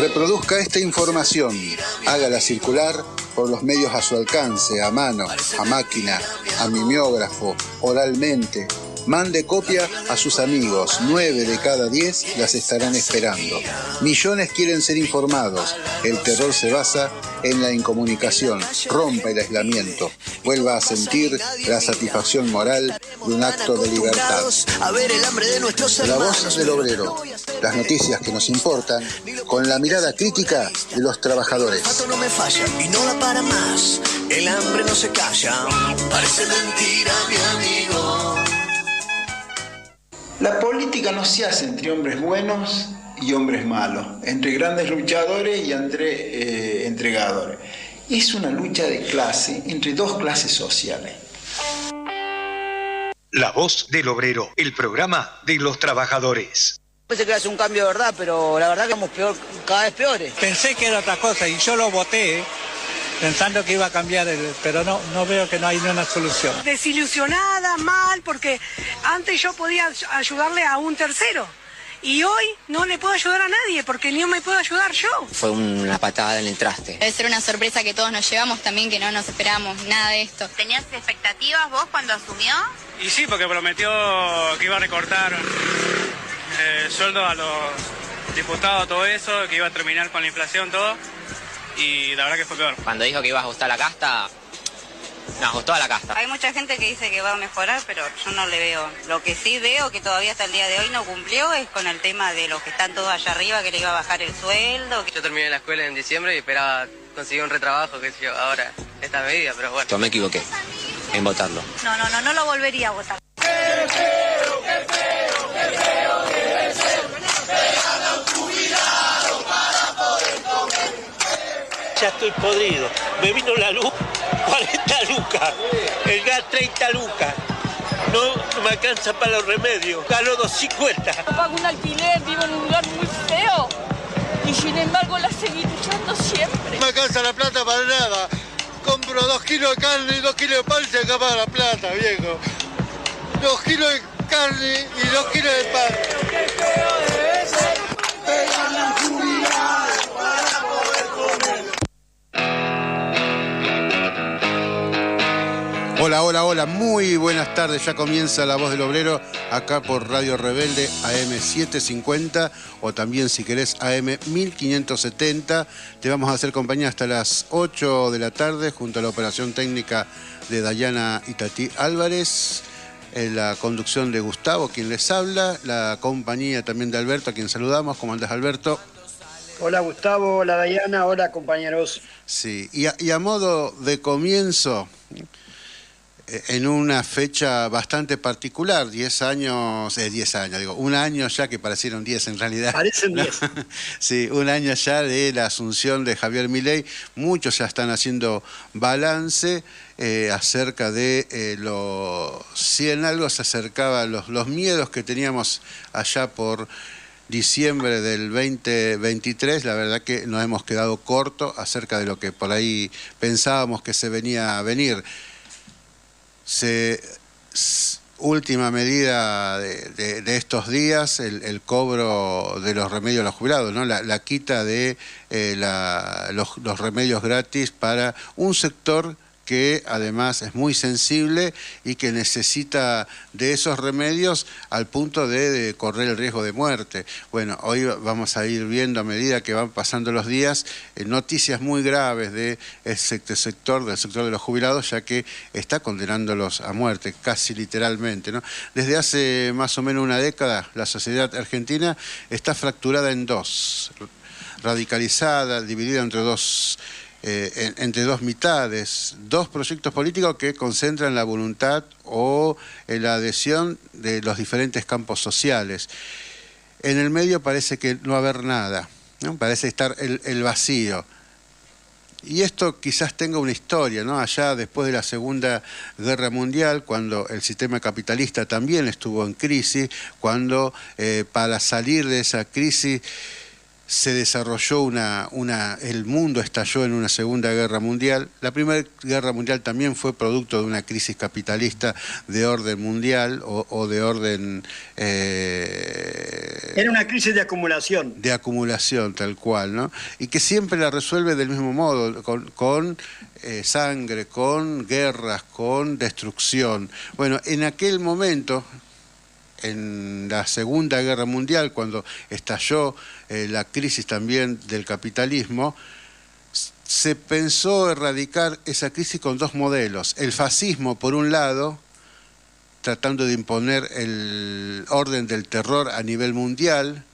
Reproduzca esta información, hágala circular por los medios a su alcance, a mano, a máquina, a mimeógrafo, oralmente. Mande copia a sus amigos, 9 de cada 10 las estarán esperando. Millones quieren ser informados. El terror se basa en la incomunicación. Rompa el aislamiento. Vuelva a sentir la satisfacción moral de un acto de libertad. La voz del obrero. Las noticias que nos importan con la mirada crítica de los trabajadores. No me falla y no la para más. El hambre no se calla. Parece mentira, mi amigo. La política no se hace entre hombres buenos y hombres malos, entre grandes luchadores y entre entregadores. Es una lucha de clase entre dos clases sociales. La voz del obrero, el programa de los trabajadores. Pensé que iba a ser un cambio de verdad, pero la verdad que estamos peor, cada vez peores. Pensé que era otra cosa y yo lo voté pensando que iba a cambiar, pero no veo que no hay ni una solución. Desilusionada, mal, porque antes yo podía ayudarle a un tercero. Y hoy no le puedo ayudar a nadie, porque ni me puedo ayudar yo. Fue una patada en el traste. Debe ser una sorpresa que todos nos llevamos también, que no nos esperábamos nada de esto. ¿Tenías expectativas vos cuando asumió? Y sí, porque prometió que iba a recortar sueldo a los diputados, todo eso, que iba a terminar con la inflación, todo. Y la verdad que fue peor. Cuando dijo que iba a ajustar la casta, nos ajustó a la casta. Hay mucha gente que dice que va a mejorar, pero yo no le veo. Lo que sí veo que todavía hasta el día de hoy no cumplió es con el tema de los que están todos allá arriba, que le iba a bajar el sueldo. Yo terminé la escuela en diciembre y esperaba conseguir un retrabajo, qué sé yo, ahora esta medida, pero bueno. Yo me equivoqué en votarlo. No lo volvería a votar. Ya estoy podrido. Me vino la luz 40 lucas, el gas 30 lucas. No me alcanza para los remedios. Gano 2.50. Yo pago un alquiler, vivo en un lugar muy feo. Y sin embargo la seguí luchando siempre. No me alcanza la plata para nada. Compro 2 kilos de carne y 2 kilos de pan y se acaba la plata, viejo. 2 kilos de carne y 2 kilos de pan. ¡Qué feo debe ser! Pegan la jubilada para poder comer. Hola, muy buenas tardes. Ya comienza La Voz del Obrero acá por Radio Rebelde AM 750 o también si querés AM 1570. Te vamos a hacer compañía hasta las 8 de la tarde junto a la operación técnica de Dayana Itatí Álvarez, en la conducción de Gustavo, quien les habla, la compañía también de Alberto, a quien saludamos. ¿Cómo andás, Alberto? Hola Gustavo, hola Dayana, hola compañeros. Sí, y a modo de comienzo, en una fecha bastante particular, 10 años, digo, un año ya, que parecieron 10 en realidad. Parecen 10. Sí, un año ya de la asunción de Javier Milei. Muchos ya están haciendo balance acerca de si en algo se acercaba los miedos que teníamos allá por diciembre del 2023, la verdad que nos hemos quedado cortos acerca de lo que por ahí pensábamos que se venía a venir. Última medida de estos días, el cobro de los remedios a los jubilados, ¿no? La quita de los remedios gratis para un sector que además es muy sensible y que necesita de esos remedios al punto de correr el riesgo de muerte. Bueno, hoy vamos a ir viendo a medida que van pasando los días noticias muy graves de este sector, del sector de los jubilados, ya que está condenándolos a muerte, casi literalmente, ¿no? Desde hace más o menos una década la sociedad argentina está fracturada en dos, radicalizada, dividida entre dos mitades, dos proyectos políticos que concentran la voluntad o la adhesión de los diferentes campos sociales. En el medio parece que no va a haber nada, ¿no? Parece estar el vacío. Y esto quizás tenga una historia, ¿no? Allá después de la Segunda Guerra Mundial, cuando el sistema capitalista también estuvo en crisis, cuando para salir de esa crisis se desarrolló el mundo estalló en una Segunda Guerra Mundial. La Primera Guerra Mundial también fue producto de una crisis capitalista de orden mundial o de orden... Era una crisis de acumulación. De acumulación, tal cual, ¿no? Y que siempre la resuelve del mismo modo, con sangre, con guerras, con destrucción. Bueno, en aquel momento... En la Segunda Guerra Mundial, cuando estalló la crisis también del capitalismo, se pensó erradicar esa crisis con dos modelos. El fascismo, por un lado, tratando de imponer el orden del terror a nivel mundial.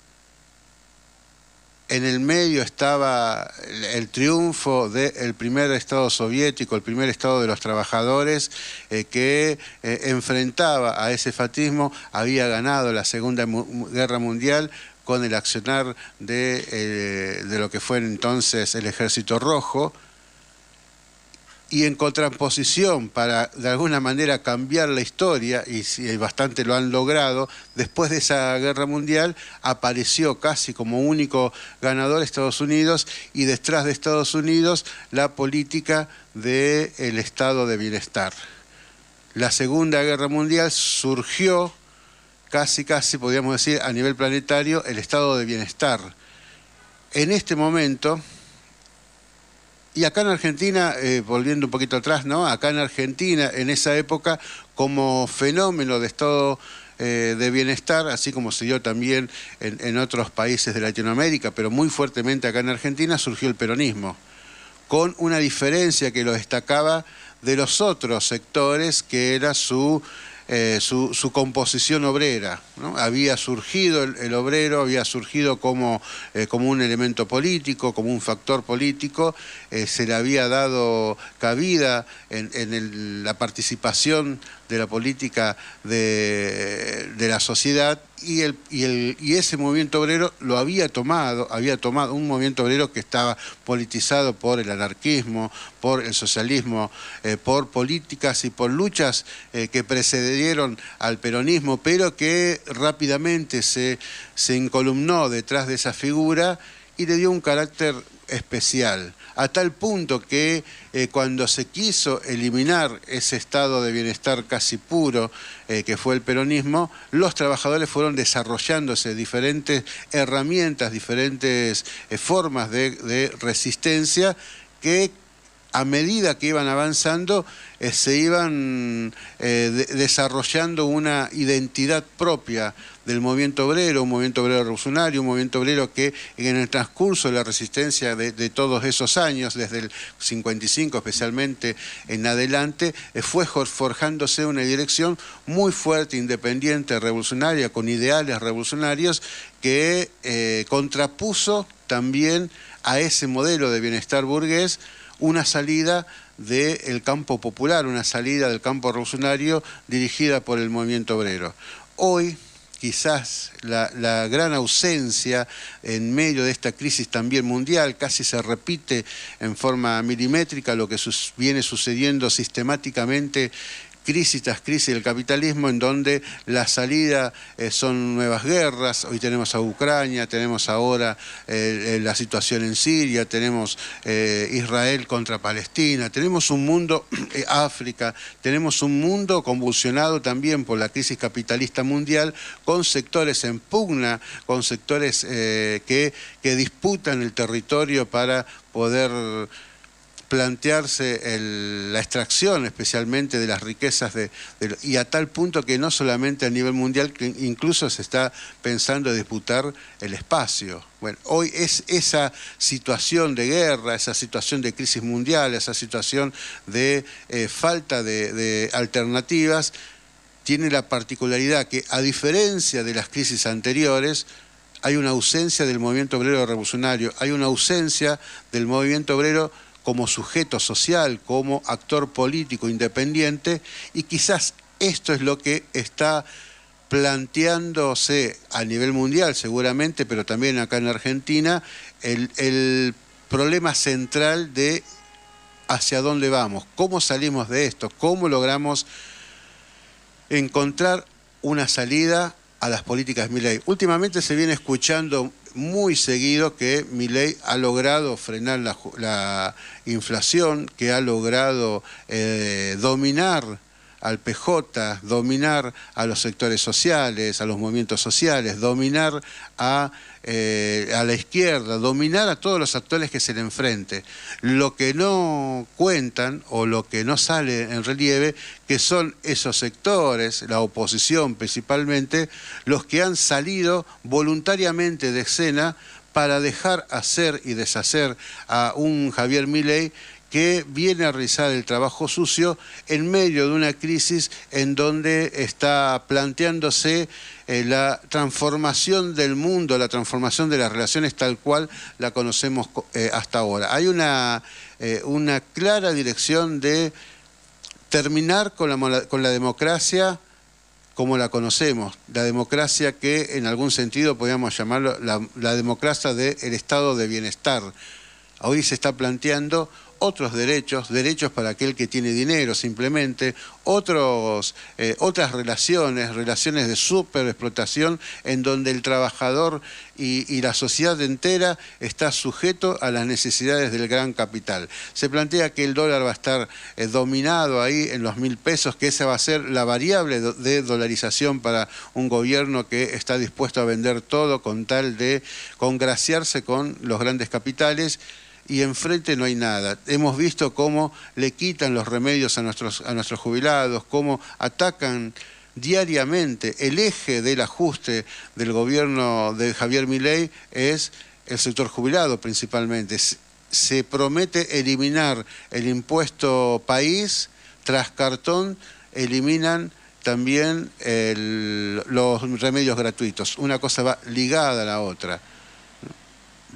En el medio estaba el triunfo del primer Estado soviético, el primer Estado de los trabajadores, que enfrentaba a ese fascismo, había ganado la Segunda Guerra Mundial con el accionar de lo que fue entonces el Ejército Rojo, y en contraposición, para de alguna manera cambiar la historia, y bastante lo han logrado, después de esa guerra mundial apareció casi como único ganador Estados Unidos, y detrás de Estados Unidos la política del estado de bienestar. La Segunda Guerra Mundial surgió casi podríamos decir a nivel planetario el estado de bienestar. En este momento... Y acá en Argentina, volviendo un poquito atrás, ¿no? Acá en Argentina, en esa época, como fenómeno de estado de bienestar, así como se dio también en otros países de Latinoamérica, pero muy fuertemente acá en Argentina, surgió el peronismo, con una diferencia que lo destacaba de los otros sectores, que era su composición obrera, ¿no? Había surgido el obrero, había surgido como un elemento político, como un factor político, se le había dado cabida en la participación de la política de la sociedad, y ese movimiento obrero lo había tomado un movimiento obrero que estaba politizado por el anarquismo, por el socialismo, por políticas y por luchas que precedieron al peronismo, pero que rápidamente se encolumnó detrás de esa figura y le dio un carácter especial, a tal punto que cuando se quiso eliminar ese estado de bienestar casi puro que fue el peronismo, los trabajadores fueron desarrollándose diferentes herramientas, diferentes formas de resistencia que a medida que iban avanzando se iban desarrollando una identidad propia del movimiento obrero, un movimiento obrero revolucionario, un movimiento obrero que en el transcurso de la resistencia de todos esos años, desde el 55 especialmente en adelante, fue forjándose una dirección muy fuerte, independiente, revolucionaria, con ideales revolucionarios, que contrapuso también a ese modelo de bienestar burgués una salida del campo popular, una salida del campo revolucionario dirigida por el movimiento obrero. Hoy, quizás la gran ausencia en medio de esta crisis también mundial, casi se repite en forma milimétrica lo que viene sucediendo sistemáticamente crisis tras crisis del capitalismo, en donde la salida son nuevas guerras. Hoy tenemos a Ucrania, tenemos ahora la situación en Siria, tenemos Israel contra Palestina, tenemos un mundo, África, tenemos un mundo convulsionado también por la crisis capitalista mundial, con sectores en pugna, con sectores que disputan el territorio para poder plantearse la extracción especialmente de las riquezas y a tal punto que no solamente a nivel mundial, que incluso se está pensando en disputar el espacio. Bueno, hoy es esa situación de guerra, esa situación de crisis mundial, esa situación de falta de alternativas, tiene la particularidad que, a diferencia de las crisis anteriores, hay una ausencia del movimiento obrero revolucionario, hay una ausencia del movimiento obrero como sujeto social, como actor político independiente, y quizás esto es lo que está planteándose a nivel mundial seguramente, pero también acá en Argentina, el problema central de hacia dónde vamos, cómo salimos de esto, cómo logramos encontrar una salida a las políticas de Milei. Últimamente se viene escuchando muy seguido que Milei ha logrado frenar la inflación, que ha logrado dominar al PJ, dominar a los sectores sociales, a los movimientos sociales, dominar a la izquierda, dominar a todos los actores que se le enfrente. Lo que no cuentan o lo que no sale en relieve, que son esos sectores, la oposición principalmente, los que han salido voluntariamente de escena para dejar hacer y deshacer a un Javier Milei que viene a realizar el trabajo sucio en medio de una crisis en donde está planteándose la transformación del mundo, la transformación de las relaciones tal cual la conocemos hasta ahora. Hay una clara dirección de terminar con la democracia como la conocemos, la democracia que en algún sentido podríamos llamarlo la democracia del estado de bienestar. Hoy se está planteando otros derechos para aquel que tiene dinero simplemente, otras relaciones de superexplotación en donde el trabajador y la sociedad entera está sujeto a las necesidades del gran capital. Se plantea que el dólar va a estar dominado ahí en los 1.000 pesos, que esa va a ser la variable de dolarización para un gobierno que está dispuesto a vender todo con tal de congraciarse con los grandes capitales. Y enfrente no hay nada. Hemos visto cómo le quitan los remedios a nuestros jubilados, cómo atacan diariamente. El eje del ajuste del gobierno de Javier Milei es el sector jubilado principalmente. Se promete eliminar el impuesto país, tras cartón eliminan también los remedios gratuitos. Una cosa va ligada a la otra.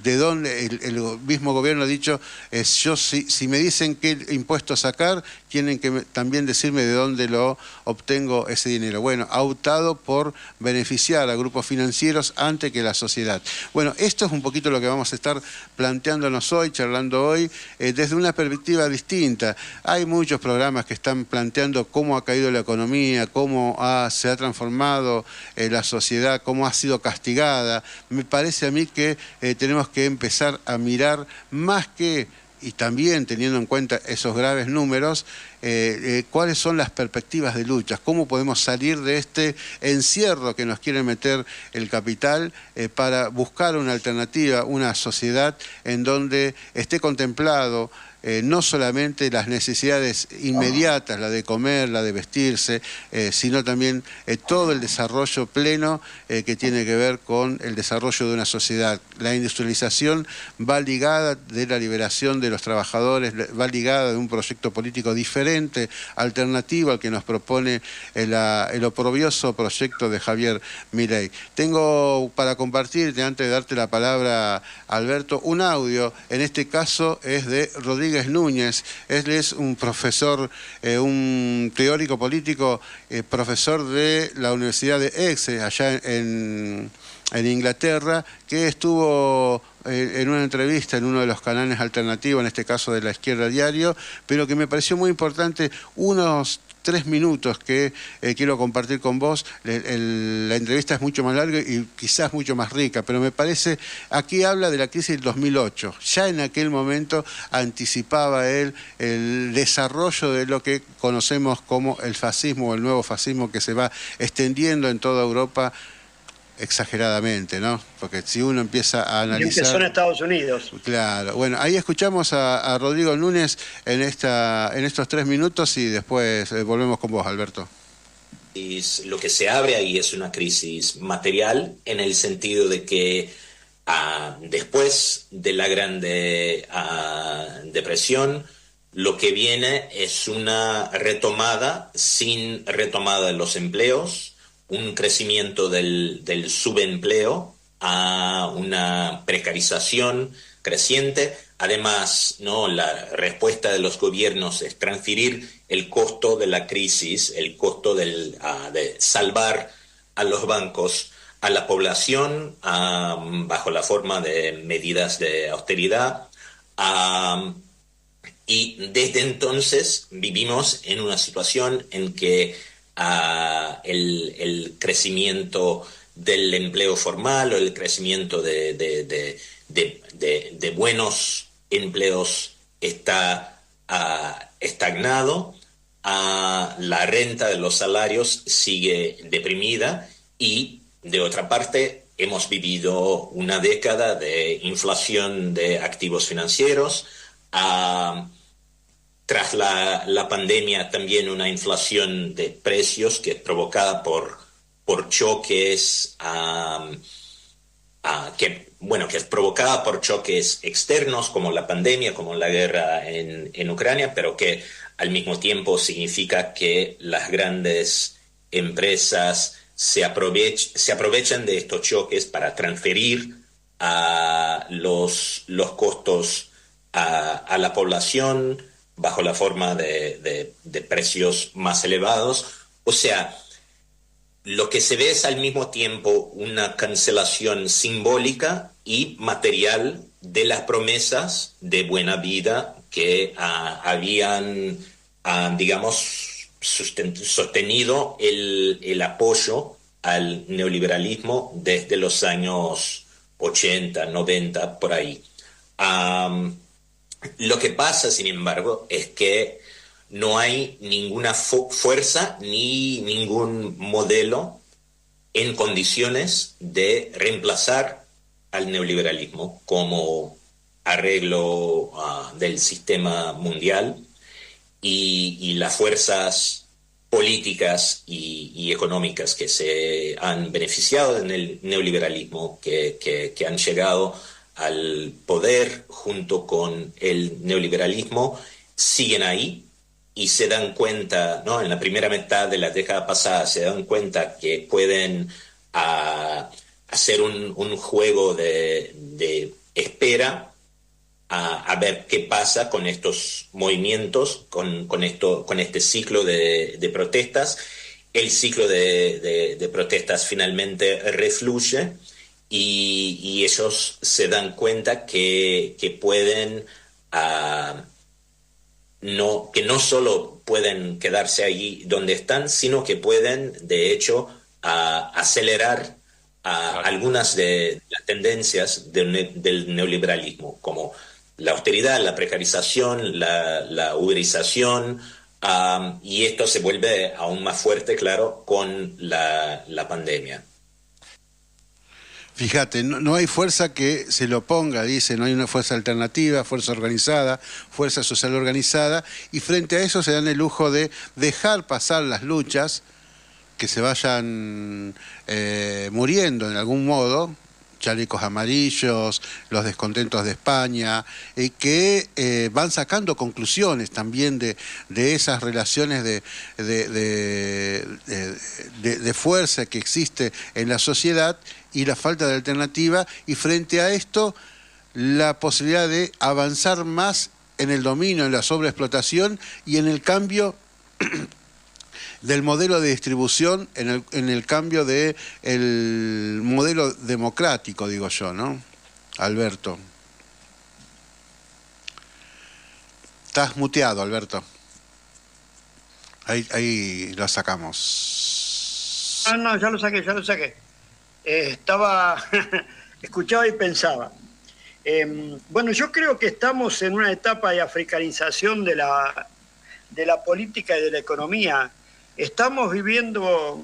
De dónde el mismo gobierno ha dicho, si me dicen qué impuesto sacar, tienen que también decirme de dónde lo obtengo ese dinero. Bueno, ha optado por beneficiar a grupos financieros antes que la sociedad. Bueno, esto es un poquito lo que vamos a estar planteándonos hoy, charlando hoy, desde una perspectiva distinta. Hay muchos programas que están planteando cómo ha caído la economía, cómo se ha transformado la sociedad, cómo ha sido castigada. Me parece a mí que tenemos que empezar a mirar más que, y también teniendo en cuenta esos graves números, cuáles son las perspectivas de lucha, cómo podemos salir de este encierro que nos quiere meter el capital para buscar una alternativa, una sociedad en donde esté contemplado no solamente las necesidades inmediatas, la de comer, la de vestirse, sino también todo el desarrollo pleno que tiene que ver con el desarrollo de una sociedad. La industrialización va ligada de la liberación de los trabajadores, va ligada de un proyecto político diferente, alternativo al que nos propone el oprobioso proyecto de Javier Milei. Tengo para compartirte, antes de darte la palabra, Alberto, un audio, en este caso es de Rodríguez Núñez. Él es un profesor, un teórico político, profesor de la Universidad de Essex, allá en Inglaterra, que estuvo en una entrevista en uno de los canales alternativos, en este caso de La Izquierda Diario, pero que me pareció muy importante, unos 3 minutos que quiero compartir con vos. La entrevista es mucho más larga y quizás mucho más rica, pero me parece, aquí habla de la crisis del 2008. Ya en aquel momento anticipaba él el desarrollo de lo que conocemos como el fascismo o el nuevo fascismo que se va extendiendo en toda Europa exageradamente, ¿no? Porque si uno empieza a analizar... Empezó en Estados Unidos. Claro. Bueno, ahí escuchamos a Rodrigo Núñez en estos 3 minutos y después volvemos con vos, Alberto. Lo que se abre ahí es una crisis material, en el sentido de que después de la Gran Depresión, lo que viene es una retomada, sin retomada de los empleos, un crecimiento del subempleo, a una precarización creciente. Además, ¿no?, la respuesta de los gobiernos es transferir el costo de la crisis, el costo de salvar a los bancos a la población bajo la forma de medidas de austeridad. Y desde entonces vivimos en una situación en que el crecimiento del empleo formal o el crecimiento de buenos empleos está estagnado, la renta de los salarios sigue deprimida y, de otra parte, hemos vivido una década de inflación de activos financieros, tras la pandemia también una inflación de precios que es provocada por choques, que es provocada por choques externos como la pandemia, como la guerra en Ucrania, pero que al mismo tiempo significa que las grandes empresas se aprovechan de estos choques para transferir los costos a la población bajo la forma de precios más elevados. O sea, lo que se ve es al mismo tiempo una cancelación simbólica y material de las promesas de buena vida que habían, digamos, sostenido el apoyo al neoliberalismo desde los años 80, 90, por ahí. Lo que pasa, sin embargo, es que no hay ninguna fuerza ni ningún modelo en condiciones de reemplazar al neoliberalismo como arreglo del sistema mundial, y las fuerzas políticas y económicas que se han beneficiado del neoliberalismo, que han llegado al poder junto con el neoliberalismo, siguen ahí. Y se dan cuenta, ¿no? En la primera mitad de la década pasada se dan cuenta que pueden hacer un juego de espera a ver qué pasa con estos movimientos, con este ciclo de protestas. El ciclo de protestas finalmente refluye y ellos se dan cuenta que pueden... que no solo pueden quedarse allí donde están, sino que pueden, de hecho, acelerar algunas de las tendencias del neoliberalismo, como la austeridad, la precarización, la uberización, y esto se vuelve aún más fuerte, claro, con la pandemia. Fíjate, no hay fuerza que se lo oponga, dice, no hay una fuerza alternativa, fuerza organizada, fuerza social organizada, y frente a eso se dan el lujo de dejar pasar las luchas, que se vayan muriendo en algún modo, chalecos amarillos, los descontentos de España, que van sacando conclusiones también de esas relaciones de fuerza que existe en la sociedad y la falta de alternativa, y frente a esto la posibilidad de avanzar más en el dominio, en la sobreexplotación y en el cambio del modelo de distribución, en el cambio del modelo democrático, digo yo, ¿no? Alberto. Estás muteado, Alberto. Ahí lo sacamos. No, ya lo saqué. Escuchaba y pensaba. Bueno, yo creo que estamos en una etapa de africanización de la política y de la economía. Estamos viviendo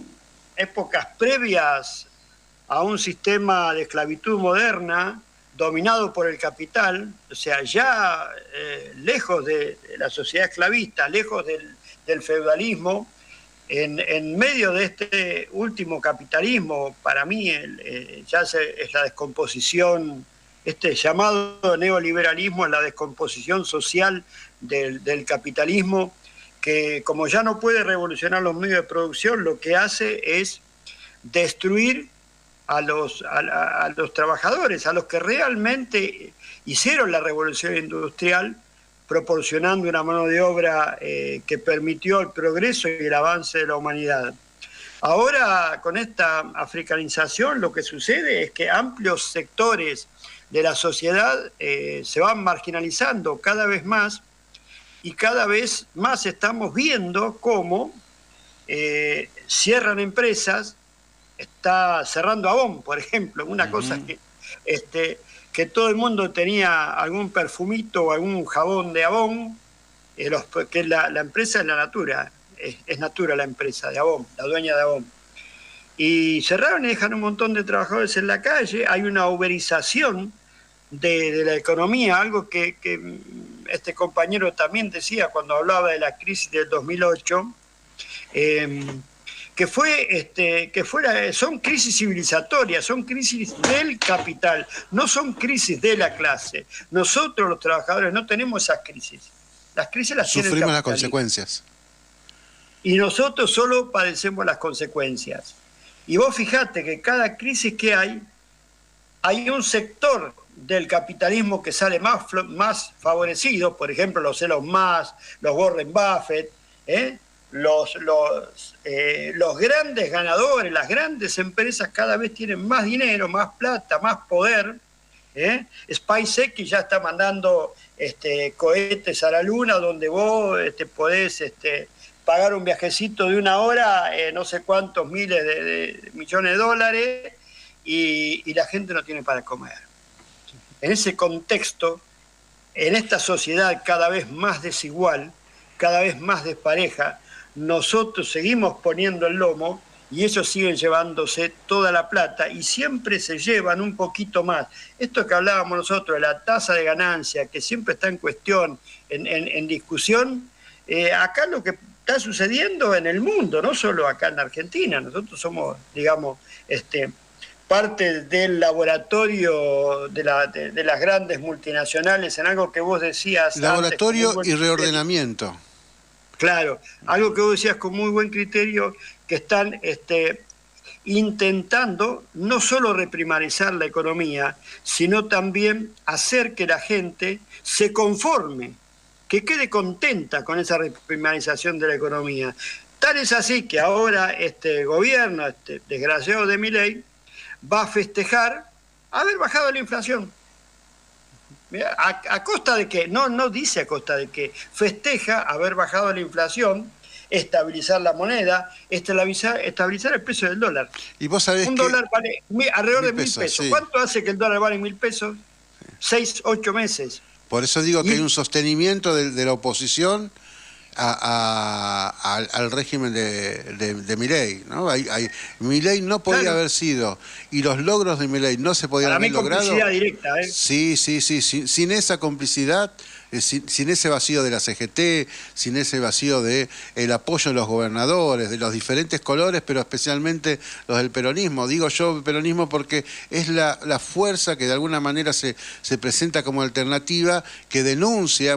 épocas previas a un sistema de esclavitud moderna dominado por el capital, o sea, ya lejos de la sociedad esclavista, lejos del feudalismo. En medio de este último capitalismo, para mí ya es la descomposición, este llamado neoliberalismo es la descomposición social del capitalismo, que como ya no puede revolucionar los medios de producción, lo que hace es destruir a los trabajadores, a los que realmente hicieron la revolución industrial, proporcionando una mano de obra que permitió el progreso y el avance de la humanidad. Ahora, con esta africanización, lo que sucede es que amplios sectores de la sociedad se van marginalizando cada vez más, y cada vez más estamos viendo cómo cierran empresas, está cerrando Avon, por ejemplo, una cosa que todo el mundo tenía algún perfumito o algún jabón de Avon, que la empresa es la Natura, es Natura la empresa de Avon, la dueña de Avon. Y cerraron y dejan un montón de trabajadores en la calle, hay una uberización de la economía, algo que este compañero también decía cuando hablaba de la crisis del 2008, son crisis civilizatorias, son crisis del capital, no son crisis de la clase. Nosotros los trabajadores no tenemos esas crisis. Las crisis las tiene el sufrimos las capitalismo. consecuencias. Y nosotros solo padecemos las consecuencias. Y vos fijate que cada crisis que hay un sector del capitalismo que sale más favorecido, por ejemplo los Elon Musk, los Warren Buffett, los grandes ganadores, las grandes empresas cada vez tienen más dinero, más plata, más poder. SpaceX ya está mandando cohetes a la Luna donde vos podés pagar un viajecito de 1 hora, no sé cuántos miles de millones de dólares, y la gente no tiene para comer. En ese contexto, en esta sociedad cada vez más desigual, cada vez más despareja, nosotros seguimos poniendo el lomo y ellos siguen llevándose toda la plata y siempre se llevan un poquito más. Esto que hablábamos nosotros de la tasa de ganancia, que siempre está en cuestión, en discusión, acá lo que está sucediendo en el mundo, no solo acá en Argentina. Nosotros somos, digamos, parte del laboratorio de las grandes multinacionales en algo que vos decías. Laboratorio antes, y reordenamiento. Claro, algo que vos decías con muy buen criterio, que están intentando no solo reprimarizar la economía, sino también hacer que la gente se conforme, que quede contenta con esa reprimarización de la economía. Tal es así que ahora este gobierno, desgraciado de Milei, va a festejar haber bajado la inflación. Mirá, ¿a costa de qué? No dice a costa de qué. Festeja haber bajado la inflación, estabilizar la moneda, estabilizar el precio del dólar. Y vos sabés un que dólar vale alrededor de 1.000 pesos. Sí. ¿Cuánto hace que el dólar vale 1.000 pesos? 6, 8 meses. Por eso digo que hay un sostenimiento de la oposición al régimen de Milei, ¿no? Milei no podía haber sido, y los logros de Milei no se podían haber logrado. Complicidad directa, Sí, sin esa complicidad, sin ese vacío de la CGT, sin ese vacío de el apoyo de los gobernadores, de los diferentes colores, pero especialmente los del peronismo. Digo yo peronismo porque es la fuerza que de alguna manera se presenta como alternativa, que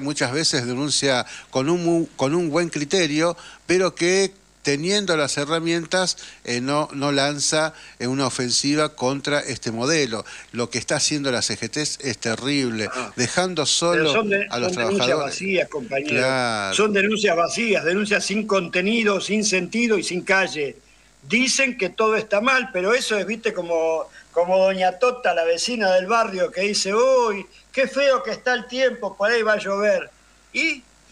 muchas veces denuncia con un buen criterio, pero que teniendo las herramientas no lanza una ofensiva contra este modelo. Lo que está haciendo la CGT es terrible, dejando solo a los trabajadores. Son denuncias vacías, compañeros. Claro. Son denuncias vacías, denuncias sin contenido, sin sentido y sin calle. Dicen que todo está mal, pero eso es, viste, como doña Tota, la vecina del barrio, que dice, uy, qué feo que está el tiempo, por ahí va a llover.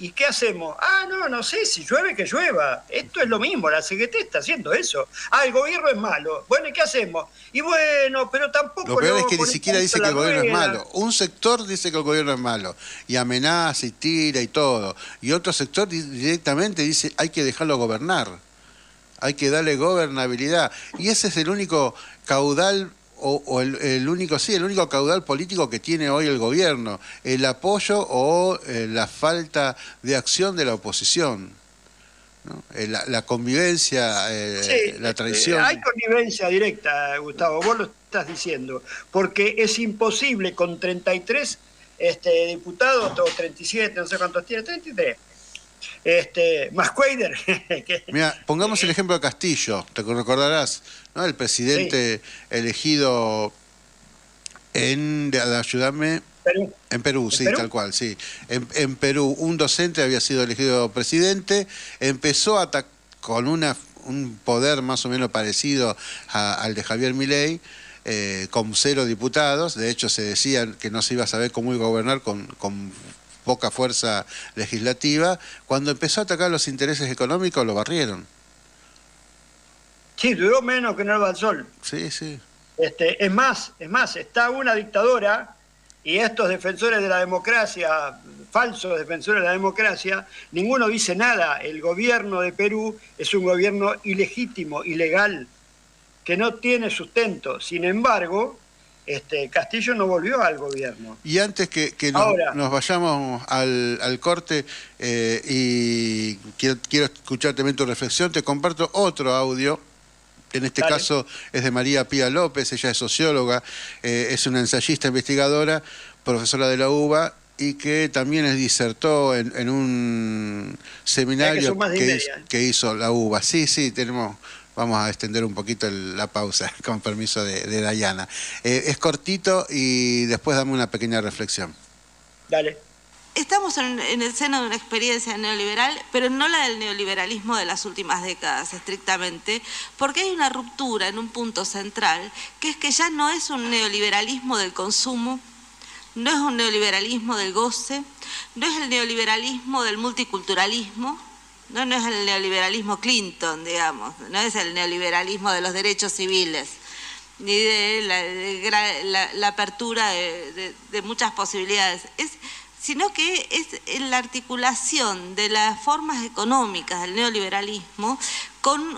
¿Y qué hacemos? No sé, si llueve, que llueva. Esto es lo mismo, la CGT está haciendo eso. El gobierno es malo. Bueno, ¿y qué hacemos? Y bueno, pero tampoco... Lo peor es que ni siquiera dice que el gobierno es malo. Un sector dice que el gobierno es malo, y amenaza, y tira, y todo. Y otro sector directamente dice, hay que dejarlo gobernar. Hay que darle gobernabilidad. Y ese es el único caudal... el único caudal político que tiene hoy el gobierno, el apoyo o la falta de acción de la oposición, ¿no? La convivencia, la traición. Hay connivencia directa, Gustavo, vos lo estás diciendo, porque es imposible con 33 diputados, o 37, no sé cuántos tiene, 33. Más Cuader. Mira, pongamos el ejemplo de Castillo, te recordarás, ¿no? El presidente elegido ayúdame, Perú. En Perú, sí, tal cual, sí. En Perú, un docente había sido elegido presidente, empezó con un poder más o menos parecido al de Javier Milei, con 0 diputados. De hecho, se decía que no se iba a saber cómo iba a gobernar con poca fuerza legislativa. Cuando empezó a atacar los intereses económicos, lo barrieron. Sí, duró menos que en Alba del Sol. Sí, sí. Es más, está una dictadora y estos defensores de la democracia, falsos defensores de la democracia, ninguno dice nada. El gobierno de Perú es un gobierno ilegítimo, ilegal, que no tiene sustento. Sin embargo, Castillo no volvió al gobierno. Y antes que nos vayamos al corte, y quiero escuchar también tu reflexión, te comparto otro audio. En este caso es de María Pía López, ella es socióloga, es una ensayista investigadora, profesora de la UBA, y que también disertó en un seminario que hizo la UBA. Sí, vamos a extender un poquito la pausa, con permiso de Dayana. Es cortito y después dame una pequeña reflexión. Dale. Estamos en el seno de una experiencia neoliberal, pero no la del neoliberalismo de las últimas décadas, estrictamente, porque hay una ruptura en un punto central, que es que ya no es un neoliberalismo del consumo, no es un neoliberalismo del goce, no es el neoliberalismo del multiculturalismo, no es el neoliberalismo Clinton, digamos, no es el neoliberalismo de los derechos civiles, ni de la apertura de muchas posibilidades, sino que es la articulación de las formas económicas del neoliberalismo con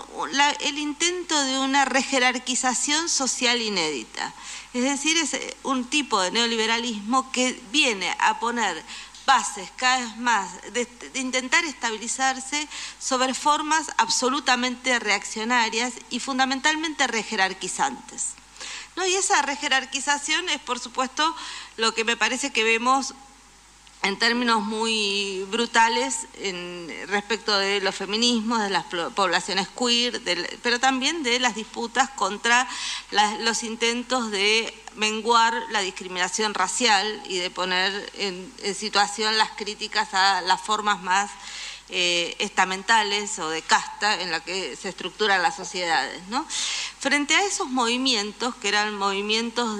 el intento de una rejerarquización social inédita. Es decir, es un tipo de neoliberalismo que viene a poner bases cada vez más de intentar estabilizarse sobre formas absolutamente reaccionarias y fundamentalmente rejerarquizantes, ¿no? Y esa rejerarquización es, por supuesto, lo que me parece que vemos en términos muy brutales respecto de los feminismos, de las poblaciones queer, pero también de las disputas contra los intentos de menguar la discriminación racial y de poner en situación las críticas a las formas más estamentales o de casta en la que se estructuran las sociedades, ¿no? Frente a esos movimientos, que eran movimientos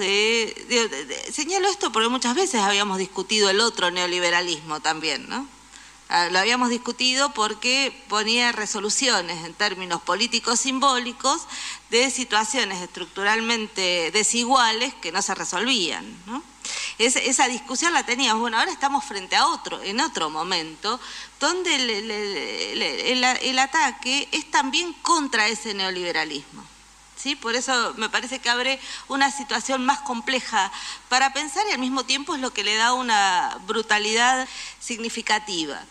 señalo esto porque muchas veces habíamos discutido el otro neoliberalismo también, ¿no? Lo habíamos discutido porque ponía resoluciones en términos políticos simbólicos de situaciones estructuralmente desiguales que no se resolvían, ¿no? Esa discusión la teníamos. Bueno, ahora estamos frente a en otro momento, donde el ataque es también contra ese neoliberalismo, ¿sí? Por eso me parece que abre una situación más compleja para pensar y al mismo tiempo es lo que le da una brutalidad significativa.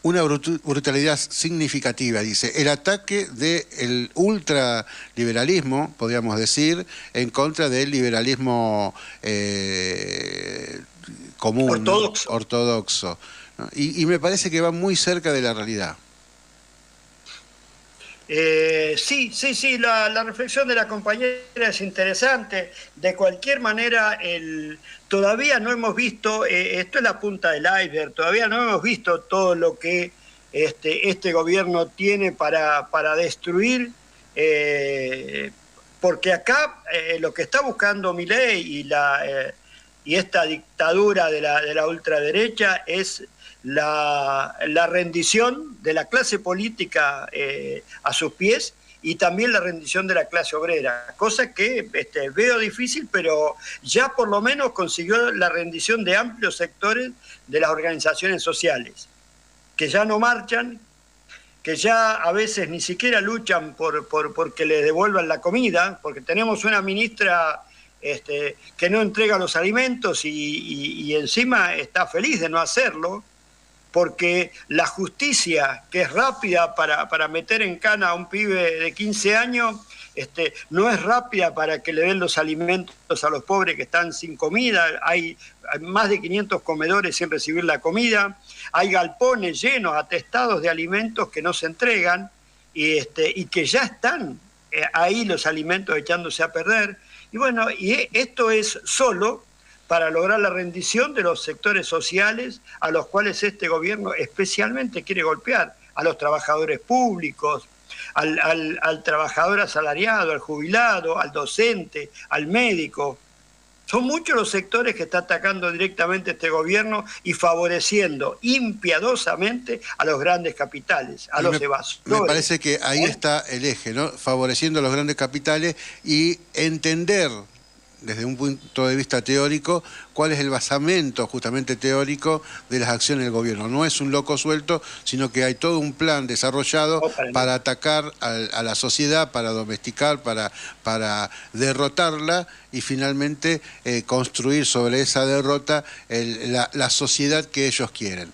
Una brutalidad significativa, dice. El ataque del ultraliberalismo, podríamos decir, en contra del liberalismo común, ortodoxo. ¿No? Y me parece que va muy cerca de la realidad. Sí, la reflexión de la compañera es interesante. De cualquier manera, todavía no hemos visto, esto es la punta del iceberg, todavía no hemos visto todo lo que este gobierno tiene para destruir, porque acá lo que está buscando Milei y esta dictadura de la ultraderecha es la rendición de la clase política a sus pies y también la rendición de la clase obrera, cosa que veo difícil, pero ya por lo menos consiguió la rendición de amplios sectores de las organizaciones sociales, que ya no marchan, que ya a veces ni siquiera luchan porque les devuelvan la comida, porque tenemos una ministra que no entrega los alimentos y encima está feliz de no hacerlo, porque la justicia, que es rápida para meter en cana a un pibe de 15 años, no es rápida para que le den los alimentos a los pobres que están sin comida. Hay más de 500 comedores sin recibir la comida, hay galpones llenos, atestados de alimentos que no se entregan y que ya están ahí los alimentos echándose a perder. Y bueno, y esto es solo para lograr la rendición de los sectores sociales a los cuales este gobierno especialmente quiere golpear, a los trabajadores públicos, al trabajador asalariado, al jubilado, al docente, al médico. Son muchos los sectores que está atacando directamente este gobierno y favoreciendo impiadosamente a los grandes capitales, a los evasores. Me parece que ahí está el eje, ¿no? Favoreciendo a los grandes capitales y entender desde un punto de vista teórico, cuál es el basamento justamente teórico de las acciones del gobierno. No es un loco suelto, sino que hay todo un plan desarrollado para atacar a la sociedad, para domesticar, para derrotarla y finalmente construir sobre esa derrota la sociedad que ellos quieren.